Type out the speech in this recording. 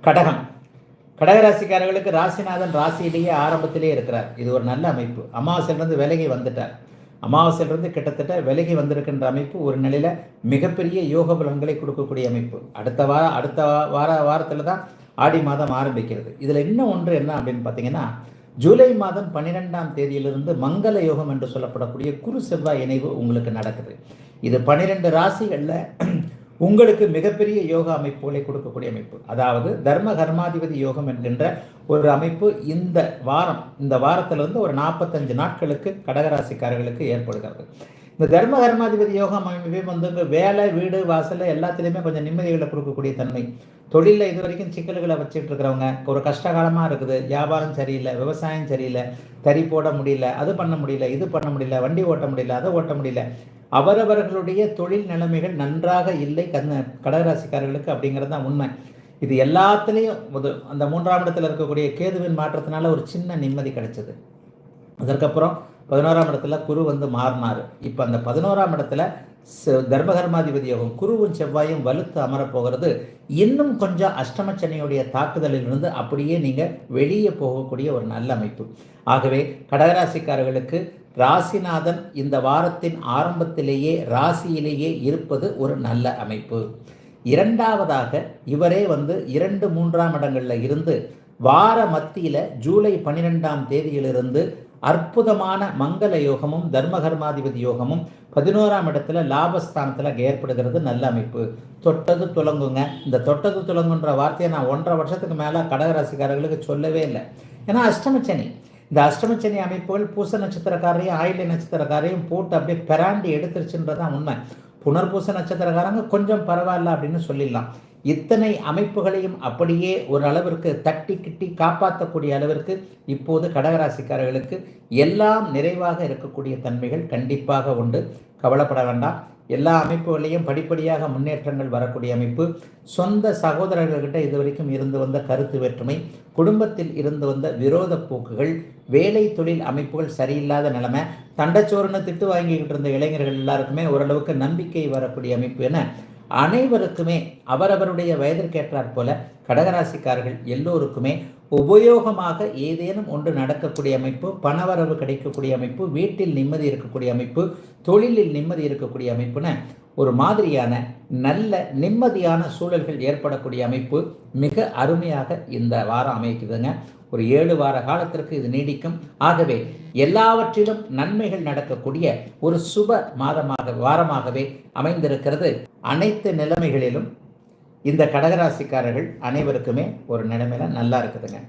கடகம். கடகராசிக்காரர்களுக்கு ராசிநாதன் ராசியிலேயே ஆரம்பத்திலே இருக்கிறார். இது ஒரு நல்ல அமைப்பு. அமாவாசையிலிருந்து விலகி வந்துட்டார். அமாவாசையிலிருந்து கிட்டத்தட்ட விலகி வந்திருக்கின்ற அமைப்பு ஒரு நிலையில் மிகப்பெரிய யோக பலன்களை கொடுக்கக்கூடிய அமைப்பு. அடுத்த வாரத்தில் தான் ஆடி மாதம் ஆரம்பிக்கிறது. இதில் இன்னும் ஒன்று என்ன அப்படின்னு பார்த்தீங்கன்னா, ஜூலை மாதம் 12ஆம் தேதியிலிருந்து மங்கள யோகம் என்று சொல்லப்படக்கூடிய குரு செவ்வாய் இணைவு உங்களுக்கு நடக்குது. இது 12 ராசிகளில் உங்களுக்கு மிகப்பெரிய யோகா அமைப்புகளை கொடுக்கக்கூடிய அமைப்பு. அதாவது தர்ம கர்மாதிபதி யோகம் என்கின்ற ஒரு அமைப்பு இந்த வாரத்திலிருந்து ஒரு 45 நாட்களுக்கு கடகராசிக்காரர்களுக்கு ஏற்படுகிறது. இந்த தர்ம கர்மாதிபதி யோகம் அமைப்பே வந்து வேலை, வீடு, வாசல் எல்லாத்துலேயுமே கொஞ்சம் நிம்மதிகளை கொடுக்கக்கூடிய தன்மை. தொழிலில் இது வரைக்கும் சிக்கல்களை வச்சுட்டு இருக்கிறவங்க, ஒரு கஷ்டகாலமாக இருக்குது, வியாபாரம் சரியில்லை, விவசாயம் சரியில்லை, தறி போட முடியல, அது பண்ண முடியல, இது பண்ண முடியல, வண்டி ஓட்ட முடியல, அதை ஓட்ட முடியல, அவரவர்களுடைய தொழில் நிலைமைகள் நன்றாக இல்லை கடகராசிக்காரர்களுக்கு அப்படிங்கிறது தான் உண்மை. இது எல்லாத்துலேயும் அந்த 3ஆம் இடத்துல இருக்கக்கூடிய கேதுவின் மாற்றத்தினால ஒரு சின்ன நிம்மதி கிடைச்சது. அதற்கப்புறம் 11ஆம் இடத்துல குரு வந்து மாறினார். இப்போ அந்த 11ஆம் இடத்துல தர்மகர்மாதிபதி யோகம் குருவும் செவ்வாயும் வலுத்து அமரப்போகிறது. இன்னும் கொஞ்சம் அஷ்டமச்சனையுடைய தாக்குதலிலிருந்து அப்படியே நீங்கள் வெளியே போகக்கூடிய ஒரு நல்ல அமைப்பு. ஆகவே கடகராசிக்காரர்களுக்கு ராசிநாதன் இந்த வாரத்தின் ஆரம்பத்திலேயே ராசியிலேயே இருப்பது ஒரு நல்ல அமைப்பு. இரண்டாவதாக இவரே வந்து 2, 3ஆம் இடங்களில் இருந்து வார மத்தியில் ஜூலை 12ஆம் தேதியிலிருந்து அற்புதமான மங்கள யோகமும் தர்மகர்மாதிபதி யோகமும் 11ஆம் இடத்துல லாபஸ்தானத்தில் ஏற்படுகிறது. நல்ல அமைப்பு. தொட்டது துலங்குங்க. இந்த தொட்டது துலங்குன்ற வார்த்தையை நான் 1.5 வருஷத்துக்கு மேலே கடகராசிக்காரர்களுக்கு சொல்லவே இல்லை. ஏன்னா அஷ்டமச்சனி. இந்த அஷ்டமச்சனி அமைப்புகள் பூச நட்சத்திரக்காரையும் ஆயில்ய நட்சத்திரக்காரையும் போட்டு அப்படியே பெராண்டி எடுத்துருச்சுன்றதான் உண்மை. புனர்பூச நட்சத்திரக்காரங்க கொஞ்சம் பரவாயில்ல அப்படின்னு சொல்லிடலாம். இத்தனை அமைப்புகளையும் அப்படியே ஒரு அளவிற்கு தட்டி கிட்டி காப்பாற்றக்கூடிய அளவிற்கு இப்போது கடகராசிக்காரர்களுக்கு எல்லாம் நிறைவாக இருக்கக்கூடிய தன்மைகள் கண்டிப்பாக உண்டு. கவலைப்பட வேண்டாம். எல்லா அமைப்புகளையும் படிப்படியாக முன்னேற்றங்கள் வரக்கூடிய அமைப்பு. சொந்த சகோதரர்கள்கிட்ட இதுவரைக்கும் இருந்து வந்த கருத்து வேற்றுமை, குடும்பத்தில் இருந்து வந்த விரோத போக்குகள், வேலை தொழில் அமைப்புகள் சரியில்லாத நிலைமை, தண்டச்சோறுன்னு திட்டு வாங்கிக்கிட்டு இருந்த இளைஞர்கள் எல்லாருக்குமே ஓரளவுக்கு நம்பிக்கை வரக்கூடிய அமைப்பு என அனைவருக்குமே அவரவருடைய வயதிற்கேற்றாற் போல கடகராசிக்காரர்கள் எல்லோருக்குமே உபயோகமாக ஏதேனும் ஒன்று நடக்கக்கூடிய அமைப்பு, பணவரவு கிடைக்கக்கூடிய அமைப்பு, வீட்டில் நிம்மதி இருக்கக்கூடிய அமைப்பு, தொழிலில் நிம்மதி இருக்கக்கூடிய அமைப்புன்னு ஒரு மாதிரியான நல்ல நிம்மதியான சூழல்கள் ஏற்படக்கூடிய அமைப்பு மிக அருமையாக இந்த வாரம் அமைக்குதுங்க. ஒரு 7 வார காலத்திற்கு இது நீடிக்கும். ஆகவே எல்லாவற்றிலும் நன்மைகள் நடக்கக்கூடிய ஒரு சுப வாரமாகவே அமைந்திருக்கிறது. அனைத்து நிலைமைகளிலும் இந்த கடகராசிக்காரர்கள் அனைவருக்குமே ஒரு நிலைமையில நல்லா இருக்குதுங்க.